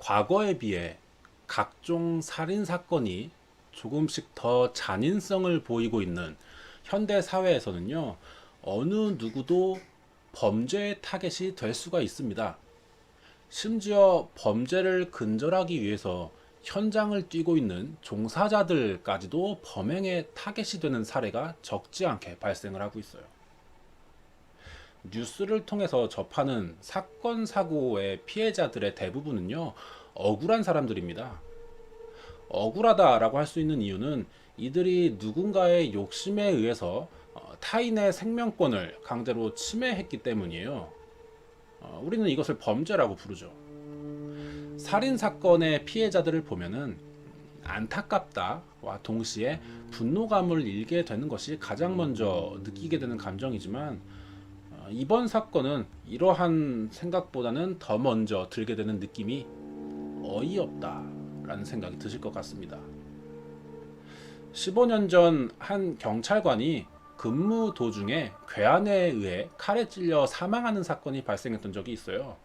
과거에 비해 각종 살인 사건이 조금씩 더 잔인성을 보이고 있는 현대 사회에서는요, 어느 누구도 범죄의 타겟이 될 수가 있습니다. 심지어 범죄를 근절하기 위해서 현장을 뛰고 있는 종사자들까지도 범행의 타겟이 되는 사례가 적지 않게 발생을 하고 있어요. 뉴스를 통해서 접하는 사건, 사고의 피해자들의 대부분은요, 억울한 사람들입니다. 억울하다라고 할 수 있는 이유는 이들이 누군가의 욕심에 의해서 타인의 생명권을 강제로 침해했기 때문이에요. 우리는 이것을 범죄라고 부르죠. 살인 사건의 피해자들을 보면은 안타깝다와 동시에 분노감을 일게 되는 것이 가장 먼저 느끼게 되는 감정이지만, 이번 사건은 이러한 생각보다는 더 먼저 들게 되는 느낌이 어이없다라는 생각이 드실 것 같습니다. 15년 전 한 경찰관이 근무 도중에 괴한에 의해 칼에 찔려 사망하는 사건이 발생했던 적이 있어요.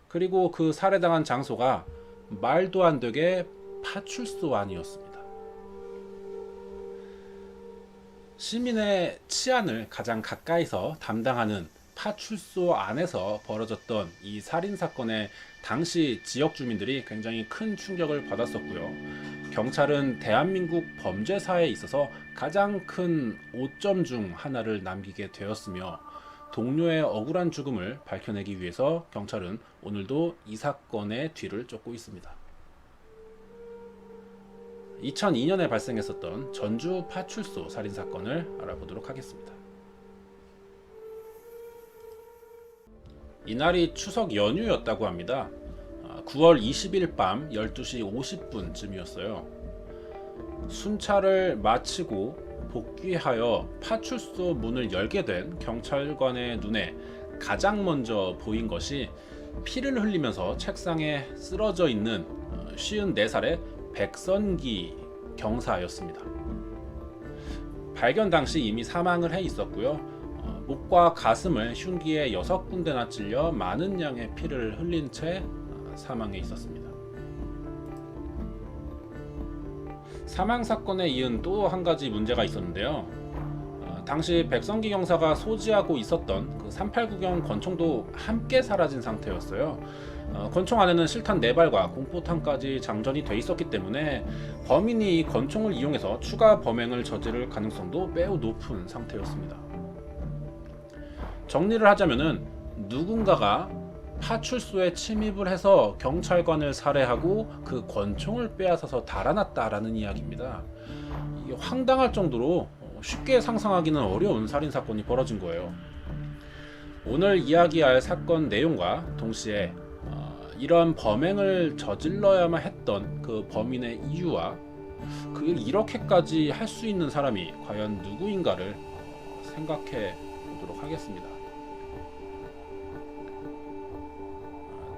그리고 그 살해당한 장소가 말도 안 되게 파출소 안이었습니다. 시민의 치안을 가장 가까이서 담당하는 파출소 안에서 벌어졌던 이 살인 사건에 당시 지역 주민들이 굉장히 큰 충격을 받았었고요. 경찰은 대한민국 범죄사에 있어서 가장 큰 오점 중 하나를 남기게 되었으며, 동료의 억울한 죽음을 밝혀내기 위해서 경찰은 오늘도 이 사건의 뒤를 쫓고 있습니다. 2002년에 발생했었던 전주 파출소 살인 사건을 알아보도록 하겠습니다. 이날이 추석 연휴였다고 합니다. 9월 20일 밤 12시 50분쯤이었어요. 순찰을 마치고 복귀하여 파출소 문을 열게 된 경찰관의 눈에 가장 먼저 보인 것이 피를 흘리면서 책상에 쓰러져 있는 54살의 백선기 경사였습니다. 발견 당시 이미 사망을 해 있었고요. 목과 가슴을 흉기에 6군데나 찔려 많은 양의 피를 흘린 채 사망해 있었습니다. 사망 사건에 이은 또 한 가지 문제가 있었는데요. 당시 백선기 경사가 소지하고 있었던 그 389경 권총도 함께 사라진 상태였어요. 권총 안에는 실탄 4발과 공포탄까지 장전이 돼 있었기 때문에 범인이 권총을 이용해서 추가 범행을 저지를 가능성도 매우 높은 상태였습니다. 정리를 하자면은 누군가가 파출소에 침입을 해서 경찰관을 살해하고 그 권총을 빼앗아서 달아났다라는 이야기입니다. 이게 황당할 정도로 쉽게 상상하기는 어려운 살인사건이 벌어진 거예요. 오늘 이야기할 사건 내용과 동시에 이런 범행을 저질러야만 했던 그 범인의 이유와 그게 이렇게까지 할 수 있는 사람이 과연 누구인가를 생각해 보도록 하겠습니다.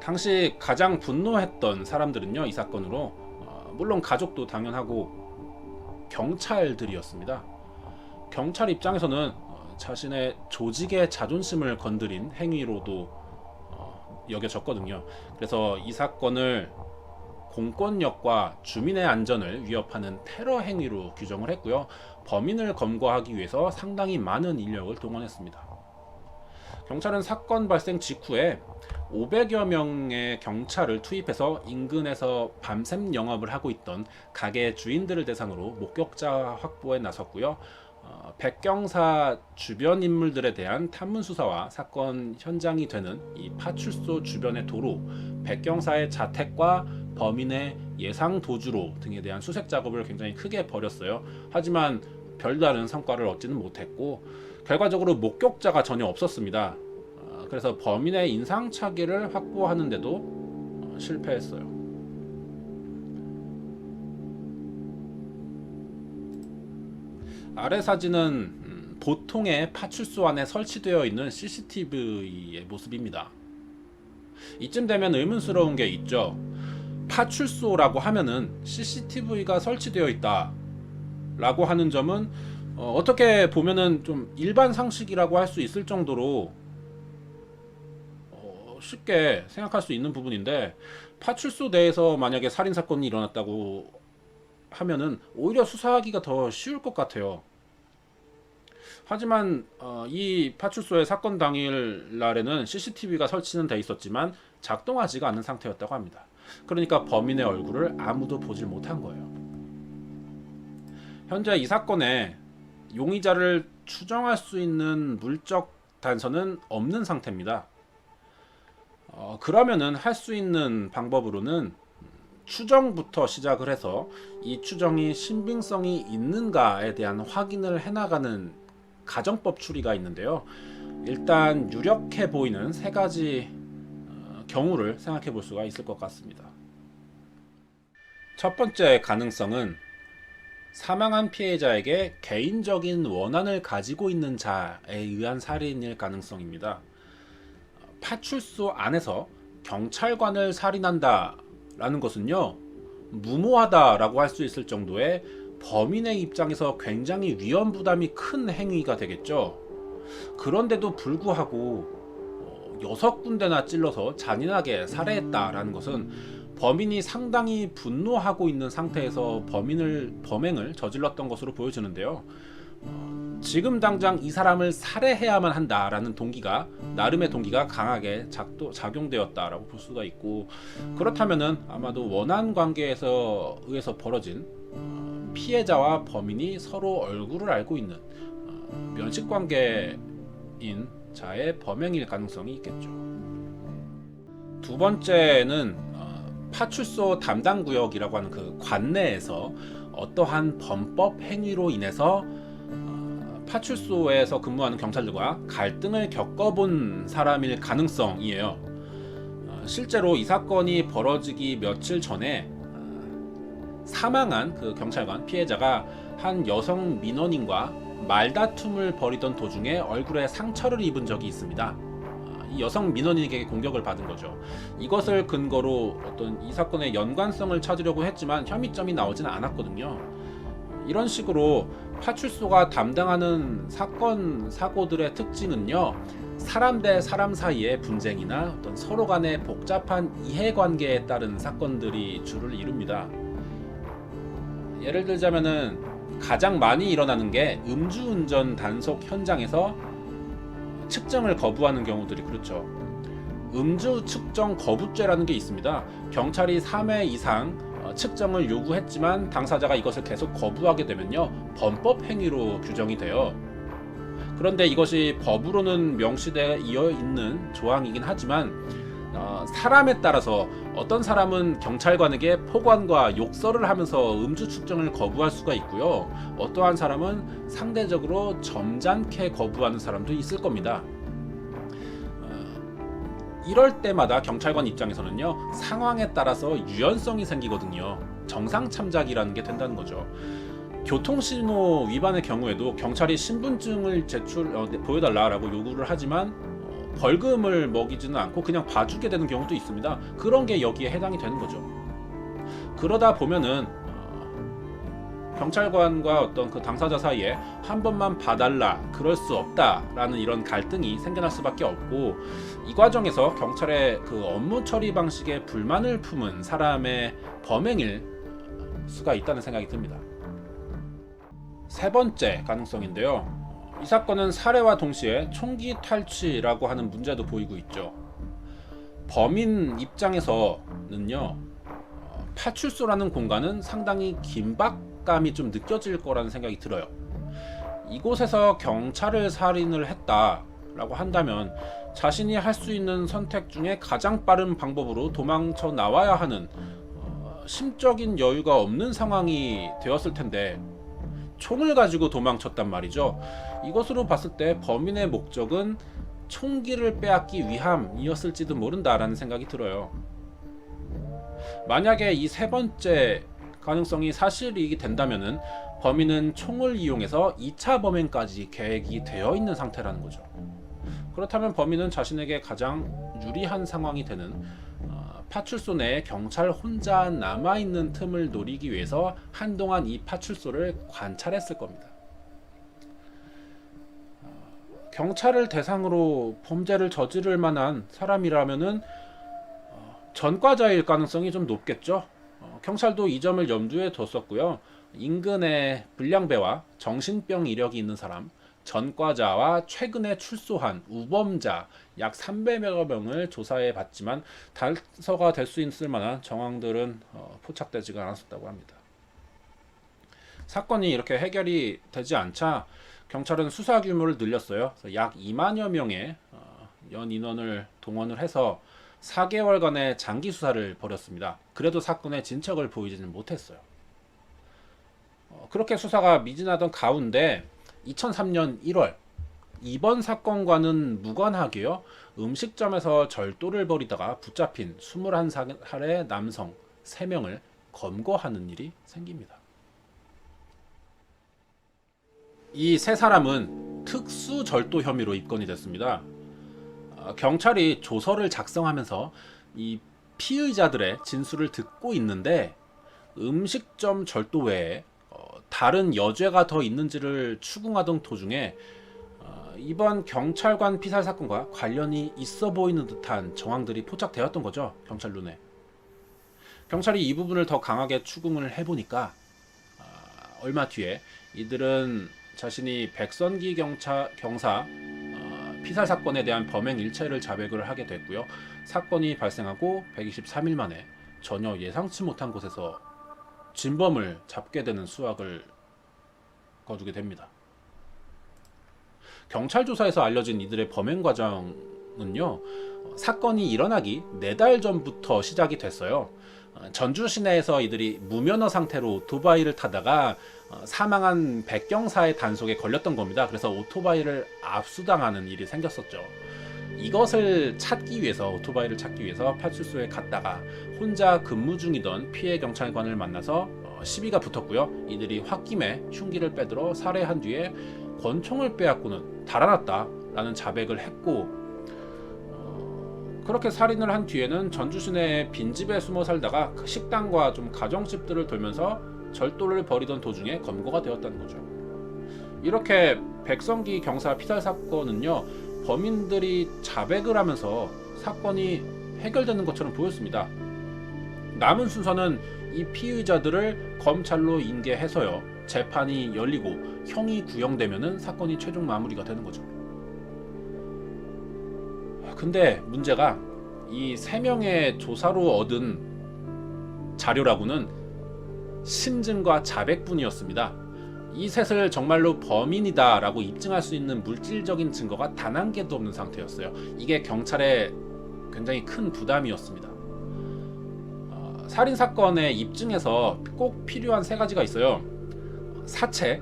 당시 가장 분노했던 사람들은요, 이 사건으로 물론 가족도 당연하고 경찰들이었습니다. 경찰 입장에서는 자신의 조직의 자존심을 건드린 행위로도 여겨졌거든요. 그래서 이 사건을 공권력과 주민의 안전을 위협하는 테러 행위로 규정을 했고요. 범인을 검거하기 위해서 상당히 많은 인력을 동원했습니다. 경찰은 사건 발생 직후에 500여 명의 경찰을 투입해서 인근에서 밤샘 영업을 하고 있던 가게 주인들을 대상으로 목격자 확보에 나섰고요. 백경사 주변 인물들에 대한 탐문 수사와 사건 현장이 되는 이 파출소 주변의 도로, 백경사의 자택과 범인의 예상 도주로 등에 대한 수색 작업을 굉장히 크게 벌였어요. 하지만 별다른 성과를 얻지는 못했고 결과적으로 목격자가 전혀 없었습니다. 그래서 범인의 인상착의를 확보하는데도 실패했어요. 아래 사진은 보통의 파출소 안에 설치되어 있는 CCTV의 모습입니다. 이쯤 되면 의문스러운 게 있죠. 파출소라고 하면은 CCTV가 설치되어 있다 라고 하는 점은 어떻게 보면은 좀 일반 상식이라고 할 수 있을 정도로 쉽게 생각할 수 있는 부분인데, 파출소 내에서 만약에 살인 사건이 일어났다고 하면은 오히려 수사하기가 더 쉬울 것 같아요. 하지만 이 파출소의 사건 당일 날에는 CCTV가 설치는 돼 있었지만 작동하지가 않는 상태였다고 합니다. 그러니까 범인의 얼굴을 아무도 보질 못한 거예요. 현재 이 사건에 용의자를 추정할 수 있는 물적 단서는 없는 상태입니다. 그러면은 할 수 있는 방법으로는 추정부터 시작을 해서 이 추정이 신빙성이 있는가에 대한 확인을 해나가는 가정법 추리가 있는데요. 일단 유력해 보이는 세 가지 경우를 생각해 볼 수가 있을 것 같습니다. 첫 번째 가능성은 사망한 피해자에게 개인적인 원한을 가지고 있는 자에 의한 살인일 가능성입니다. 파출소 안에서 경찰관을 살인한다 라는 것은요, 무모하다라고 할 수 있을 정도의 범인의 입장에서 굉장히 위험 부담이 큰 행위가 되겠죠. 그런데도 불구하고 6군데나 찔러서 잔인하게 살해했다라는 것은 범인이 상당히 분노하고 있는 상태에서 범행을 저질렀던 것으로 보여지는데요. 지금 당장 이 사람을 살해해야만 한다라는 동기가, 나름의 동기가 강하게 작용되었다라고 볼 수가 있고, 그렇다면은 아마도 원한 관계에서 의해서 벌어진 피해자와 범인이 서로 얼굴을 알고 있는 면식 관계인 자의 범행일 가능성이 있겠죠. 두 번째는 파출소 담당 구역이라고 하는 그 관내에서 어떠한 범법 행위로 인해서 파출소에서 근무하는 경찰들과 갈등을 겪어본 사람일 가능성이에요. 실제로 이 사건이 벌어지기 며칠 전에 사망한 그 경찰관 피해자가 한 여성 민원인과 말다툼을 벌이던 도중에 얼굴에 상처를 입은 적이 있습니다. 이 여성 민원인에게 공격을 받은 거죠. 이것을 근거로 어떤 이 사건의 연관성을 찾으려고 했지만 혐의점이 나오진 않았거든요. 이런 식으로 파출소가 담당하는 사건 사고들의 특징은요, 사람 대 사람 사이의 분쟁이나 어떤 서로 간의 복잡한 이해관계에 따른 사건들이 주를 이룹니다. 예를 들자면은 가장 많이 일어나는 게 음주운전 단속 현장에서 측정을 거부하는 경우들이 그렇죠. 음주 측정 거부죄라는 게 있습니다. 경찰이 3회 이상 측정을 요구했지만 당사자가 이것을 계속 거부하게 되면요, 범법 행위로 규정이 돼요. 그런데 이것이 법으로는 명시되어 있는 조항이긴 하지만 사람에 따라서 어떤 사람은 경찰관에게 포관과 욕설을 하면서 음주 측정을 거부할 수가 있고요, 어떠한 사람은 상대적으로 점잖게 거부하는 사람도 있을 겁니다. 이럴 때마다 경찰관 입장에서는요, 상황에 따라서 유연성이 생기거든요. 정상 참작이라는 게 된다는 거죠. 교통신호 위반의 경우에도 경찰이 신분증을 보여달라고 요구를 하지만 벌금을 먹이지는 않고 그냥 봐주게 되는 경우도 있습니다. 그런 게 여기에 해당이 되는 거죠. 그러다 보면은 경찰관과 어떤 그 당사자 사이에 한 번만 봐달라, 그럴 수 없다라는 이런 갈등이 생겨날 수밖에 없고, 이 과정에서 경찰의 그 업무 처리 방식에 불만을 품은 사람의 범행일 수가 있다는 생각이 듭니다. 세 번째 가능성인데요. 이 사건은 살해와 동시에 총기 탈취라고 하는 문제도 보이고 있죠. 범인 입장에서는요, 파출소라는 공간은 상당히 긴박감이 좀 느껴질 거라는 생각이 들어요. 이곳에서 경찰을 살인을 했다라고 한다면 자신이 할 수 있는 선택 중에 가장 빠른 방법으로 도망쳐 나와야 하는 심적인 여유가 없는 상황이 되었을 텐데 총을 가지고 도망쳤단 말이죠. 이것으로 봤을 때 범인의 목적은 총기를 빼앗기 위함이었을지도 모른다라는 생각이 들어요. 만약에 이 세 번째 가능성이 사실이 된다면은 범인은 총을 이용해서 2차 범행까지 계획이 되어 있는 상태라는 거죠. 그렇다면 범인은 자신에게 가장 유리한 상황이 되는 파출소 내에 경찰 혼자 남아있는 틈을 노리기 위해서 한동안 이 파출소를 관찰했을 겁니다. 경찰을 대상으로 범죄를 저지를 만한 사람이라면은 전과자일 가능성이 좀 높겠죠. 경찰도 이 점을 염두에 뒀었고요. 인근에 불량배와 정신병 이력이 있는 사람, 전과자와 최근에 출소한 우범자 약 300여 명을 조사해 봤지만 단서가 될 수 있을 만한 정황들은 포착되지가 않았었다고 합니다. 사건이 이렇게 해결이 되지 않자 경찰은 수사 규모를 늘렸어요. 약 2만여 명의 연 인원을 동원을 해서 4개월간의 장기 수사를 벌였습니다. 그래도 사건의 진척을 보이지는 못했어요. 그렇게 수사가 미진하던 가운데 2003년 1월 이번 사건과는 무관하게요. 음식점에서 절도를 벌이다가 붙잡힌 21살의 남성 3명을 검거하는 일이 생깁니다. 이 세 사람은 특수 절도 혐의로 입건이 됐습니다. 경찰이 조서를 작성하면서 이 피의자들의 진술을 듣고 있는데 음식점 절도 외에 다른 여죄가 더 있는지를 추궁하던 도중에 이번 경찰관 피살 사건과 관련이 있어 보이는 듯한 정황들이 포착되었던 거죠. 경찰 눈에. 경찰이 이 부분을 더 강하게 추궁을 해보니까 얼마 뒤에 이들은 자신이 백선기 경사 피살 사건에 대한 범행 일체를 자백을 하게 됐고요. 사건이 발생하고 123일 만에 전혀 예상치 못한 곳에서 진범을 잡게 되는 수확을 거두게 됩니다. 경찰 조사에서 알려진 이들의 범행 과정은요, 사건이 일어나기 4달 전부터 시작이 됐어요. 전주 시내에서 이들이 무면허 상태로 오토바이를 타다가 사망한 백경사의 단속에 걸렸던 겁니다. 그래서 오토바이를 압수당하는 일이 생겼었죠. 이것을 찾기 위해서, 오토바이를 찾기 위해서 파출소에 갔다가 혼자 근무 중이던 피해 경찰관을 만나서 시비가 붙었고요. 이들이 홧김에 흉기를 빼들어 살해한 뒤에 권총을 빼앗고는 달아났다라는 자백을 했고, 그렇게 살인을 한 뒤에는 전주 시내의 빈집에 숨어 살다가 식당과 좀 가정집들을 돌면서 절도를 벌이던 도중에 검거가 되었다는 거죠. 이렇게 백성기 경사 피살 사건은요, 범인들이 자백을 하면서 사건이 해결되는 것처럼 보였습니다. 남은 순서는 이 피의자들을 검찰로 인계해서요, 재판이 열리고 형이 구형되면은 사건이 최종 마무리가 되는 거죠. 근데 문제가 이 3명의 조사로 얻은 자료라고는 심증과 자백뿐이었습니다. 이 셋을 정말로 범인이다 라고 입증할 수 있는 물질적인 증거가 단 한 개도 없는 상태였어요. 이게 경찰에 굉장히 큰 부담이었습니다. 살인사건의 입증에서 꼭 필요한 3가지가 있어요. 사체,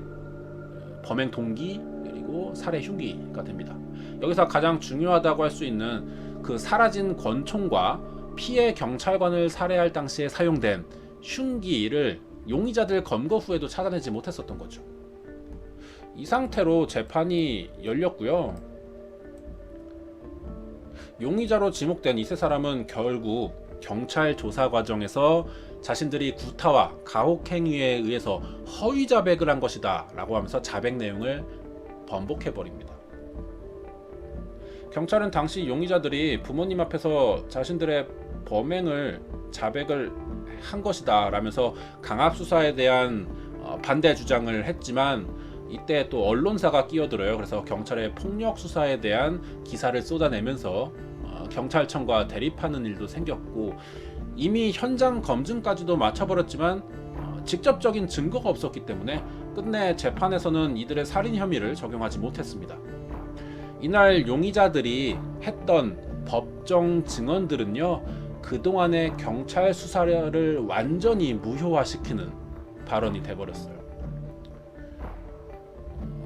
범행 동기, 그리고 살해 흉기가 됩니다. 여기서 가장 중요하다고 할 수 있는 그 사라진 권총과 피해 경찰관을 살해할 당시에 사용된 흉기를 용의자들 검거 후에도 찾아내지 못했었던 거죠. 이 상태로 재판이 열렸고요. 용의자로 지목된 이 3사람은 결국 경찰 조사 과정에서 자신들이 구타와 가혹행위에 의해서 허위 자백을 한 것이다 라고 하면서 자백 내용을 번복해버립니다. 경찰은 당시 용의자들이 부모님 앞에서 자신들의 범행을 자백을 한 것이다 라면서 강압수사에 대한 반대 주장을 했지만 이때 또 언론사가 끼어들어요. 그래서 경찰의 폭력 수사에 대한 기사를 쏟아내면서 경찰청과 대립하는 일도 생겼고, 이미 현장 검증까지도 마쳐버렸지만 직접적인 증거가 없었기 때문에 끝내 재판에서는 이들의 살인 혐의를 적용하지 못했습니다. 이날 용의자들이 했던 법정 증언들은요, 그동안의 경찰 수사를 완전히 무효화시키는 발언이 돼버렸어요.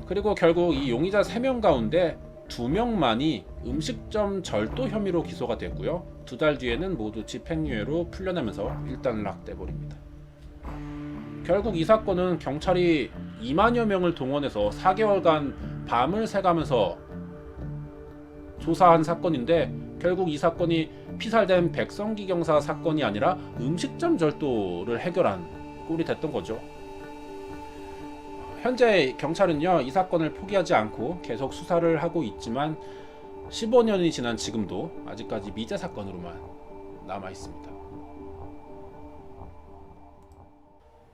그리고 결국 이 용의자 3명 가운데 2명만이 음식점 절도 혐의로 기소가 됐고요. 2달 뒤에는 모두 집행유예로 풀려나면서 일단락돼버립니다. 결국 이 사건은 경찰이 2만여 명을 동원해서 4개월간 밤을 새가면서 조사한 사건인데, 결국 이 사건이 피살된 백성기 경사 사건이 아니라 음식점 절도를 해결한 꼴이 됐던 거죠. 현재 경찰은요, 이 사건을 포기하지 않고 계속 수사를 하고 있지만 15년이 지난 지금도 아직까지 미제 사건으로만 남아 있습니다.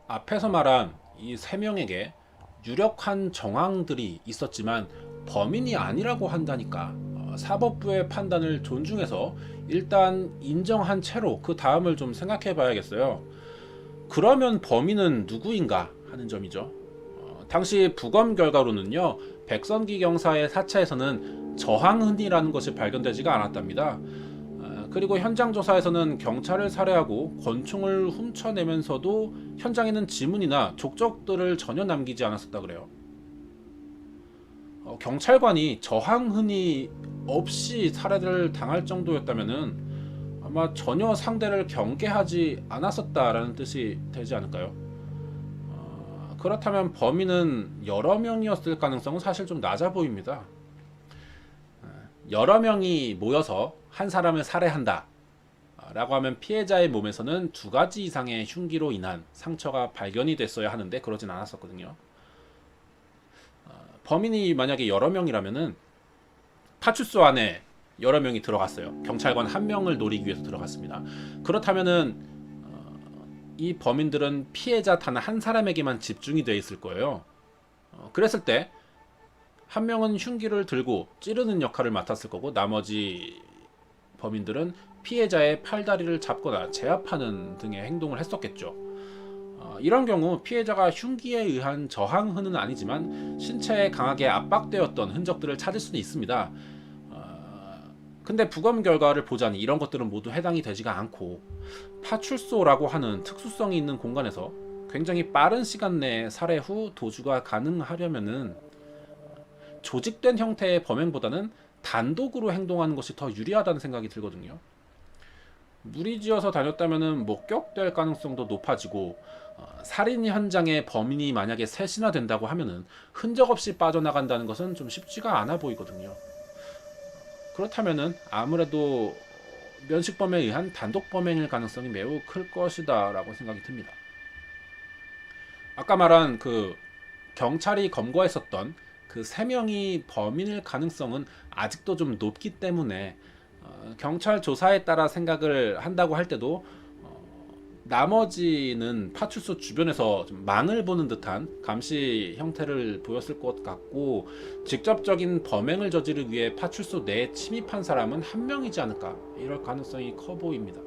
앞에서 말한 이 세 명에게 유력한 정황들이 있었지만 범인이 아니라고 한다니까 사법부의 판단을 존중해서 일단 인정한 채로 그 다음을 좀 생각해 봐야겠어요. 그러면 범인은 누구인가 하는 점이죠. 당시 부검 결과로는요, 백선기 경사의 사체에서는 저항흔이라는 것이 발견되지가 않았답니다. 그리고 현장 조사에서는 경찰을 살해하고 권총을 훔쳐내면서도 현장에는 지문이나 족적들을 전혀 남기지 않았었다 그래요. 경찰관이 저항흔이 없이 살해를 당할 정도였다면은 아마 전혀 상대를 경계하지 않았었다라는 뜻이 되지 않을까요? 그렇다면 범인은 여러 명이었을 가능성은 사실 좀 낮아 보입니다. 여러 명이 모여서 한 사람을 살해한다 라고 하면 피해자의 몸에서는 2가지 이상의 흉기로 인한 상처가 발견이 됐어야 하는데 그러진 않았었거든요. 범인이 만약에 여러 명이라면은 파출소 안에 여러 명이 들어갔어요. 경찰관 1명을 노리기 위해서 들어갔습니다. 그렇다면은 이 범인들은 피해자 단 한 사람에게만 집중이 되어 있을 거예요. 그랬을 때 한 명은 흉기를 들고 찌르는 역할을 맡았을 거고, 나머지 범인들은 피해자의 팔다리를 잡거나 제압하는 등의 행동을 했었겠죠. 이런 경우 피해자가 흉기에 의한 저항흔은 아니지만 신체에 강하게 압박되었던 흔적들을 찾을 수는 있습니다. 근데 부검 결과를 보자니 이런 것들은 모두 해당이 되지가 않고, 파출소라고 하는 특수성이 있는 공간에서 굉장히 빠른 시간 내에 살해 후 도주가 가능하려면은 조직된 형태의 범행보다는 단독으로 행동하는 것이 더 유리하다는 생각이 들거든요. 무리지어서 다녔다면은 목격될 가능성도 높아지고, 살인 현장에 범인이 만약에 셋이나 된다고 하면은 흔적 없이 빠져나간다는 것은 좀 쉽지가 않아 보이거든요. 그렇다면은 아무래도 면식범에 의한 단독 범행일 가능성이 매우 클 것이다 라고 생각이 듭니다. 아까 말한 그 경찰이 검거했었던 그 3명이 범인일 가능성은 아직도 좀 높기 때문에 경찰 조사에 따라 생각을 한다고 할 때도 나머지는 파출소 주변에서 좀 망을 보는 듯한 감시 형태를 보였을 것 같고, 직접적인 범행을 저지르기 위해 파출소 내에 침입한 사람은 1명이지 않을까, 이럴 가능성이 커 보입니다.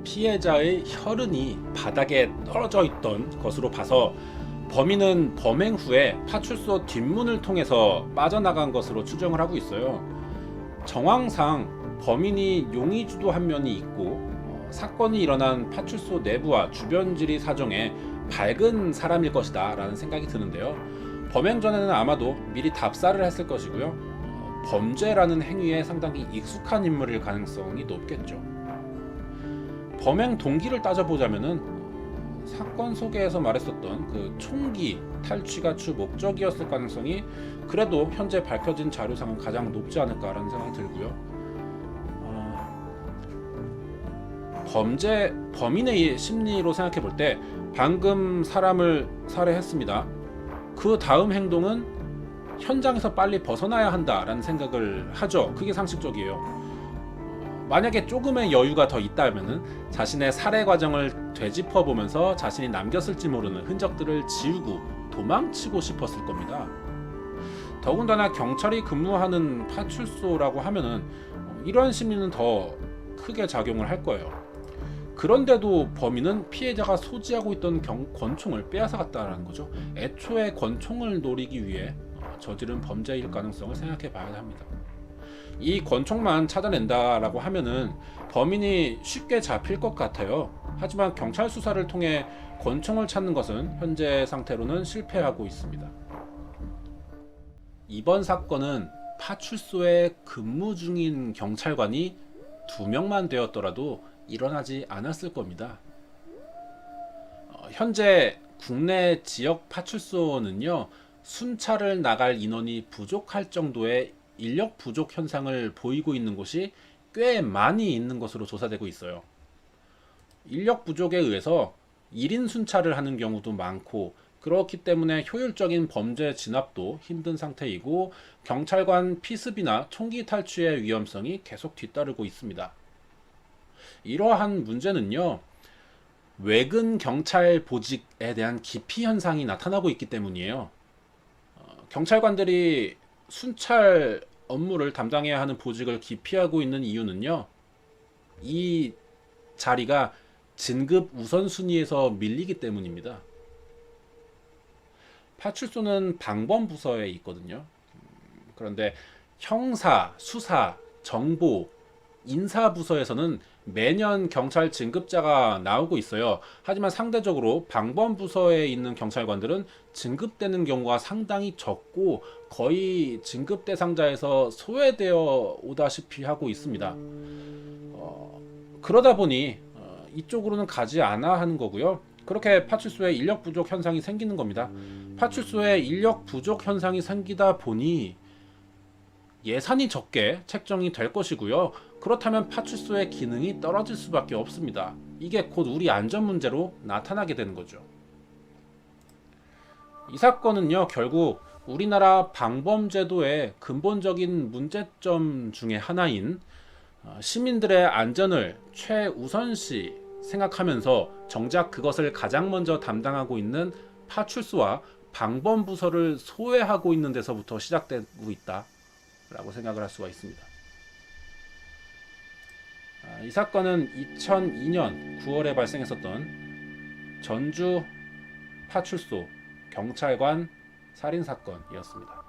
피해자의 혈흔이 바닥에 떨어져 있던 것으로 봐서 범인은 범행 후에 파출소 뒷문을 통해서 빠져나간 것으로 추정을 하고 있어요. 정황상 범인이 용의주도 1명이 있고, 사건이 일어난 파출소 내부와 주변 지리 사정에 밝은 사람일 것이다 라는 생각이 드는데요. 범행 전에는 아마도 미리 답사를 했을 것이고요. 범죄라는 행위에 상당히 익숙한 인물일 가능성이 높겠죠. 범행 동기를 따져보자면은 사건 소개에서 말했었던 그 총기 탈취가 주 목적이었을 가능성이 그래도 현재 밝혀진 자료상은 가장 높지 않을까라는 생각이 들고요. 범인의 심리로 생각해 볼 때 방금 사람을 살해했습니다. 그 다음 행동은 현장에서 빨리 벗어나야 한다라는 생각을 하죠. 그게 상식적이에요. 만약에 조금의 여유가 더 있다면은 자신의 살해 과정을 되짚어 보면서 자신이 남겼을지 모르는 흔적들을 지우고 도망치고 싶었을 겁니다. 더군다나 경찰이 근무하는 파출소라고 하면은 이런 심리는 더 크게 작용을 할 거예요. 그런데도 범인은 피해자가 소지하고 있던 권총을 빼앗아갔다는 거죠. 애초에 권총을 노리기 위해 저지른 범죄일 가능성을 생각해 봐야 합니다. 이 권총만 찾아낸다라고 하면은 범인이 쉽게 잡힐 것 같아요. 하지만 경찰 수사를 통해 권총을 찾는 것은 현재 상태로는 실패하고 있습니다. 이번 사건은 파출소에 근무 중인 경찰관이 2명만 되었더라도 일어나지 않았을 겁니다. 현재 국내 지역 파출소는요, 순찰을 나갈 인원이 부족할 정도의 인력 부족 현상을 보이고 있는 곳이 꽤 많이 있는 것으로 조사되고 있어요. 인력 부족에 의해서 1인 순찰을 하는 경우도 많고, 그렇기 때문에 효율적인 범죄 진압도 힘든 상태이고, 경찰관 피습이나 총기 탈취의 위험성이 계속 뒤따르고 있습니다. 이러한 문제는요, 외근 경찰 보직에 대한 기피 현상이 나타나고 있기 때문이에요. 경찰관들이 순찰 업무를 담당해야 하는 보직을 기피하고 있는 이유는요, 이 자리가 진급 우선순위에서 밀리기 때문입니다. 파출소는 방범부서에 있거든요. 그런데 형사, 수사, 정보, 인사부서에서는 매년 경찰 진급자가 나오고 있어요. 하지만 상대적으로 방범부서에 있는 경찰관들은 진급되는 경우가 상당히 적고 거의 진급 대상자에서 소외되어 오다시피 하고 있습니다. 그러다 보니 이쪽으로는 가지 않아 하는 거고요. 그렇게 파출소에 인력 부족 현상이 생기는 겁니다. 파출소에 인력 부족 현상이 생기다 보니 예산이 적게 책정이 될 것이고요. 그렇다면 파출소의 기능이 떨어질 수밖에 없습니다. 이게 곧 우리 안전 문제로 나타나게 되는 거죠. 이 사건은요, 결국 우리나라 방범제도의 근본적인 문제점 중에 하나인 시민들의 안전을 최우선시 생각하면서 정작 그것을 가장 먼저 담당하고 있는 파출소와 방범부서를 소외하고 있는 데서부터 시작되고 있다라고 생각을 할 수가 있습니다. 이 사건은 2002년 9월에 발생했었던 전주 파출소 경찰관 살인 사건이었습니다.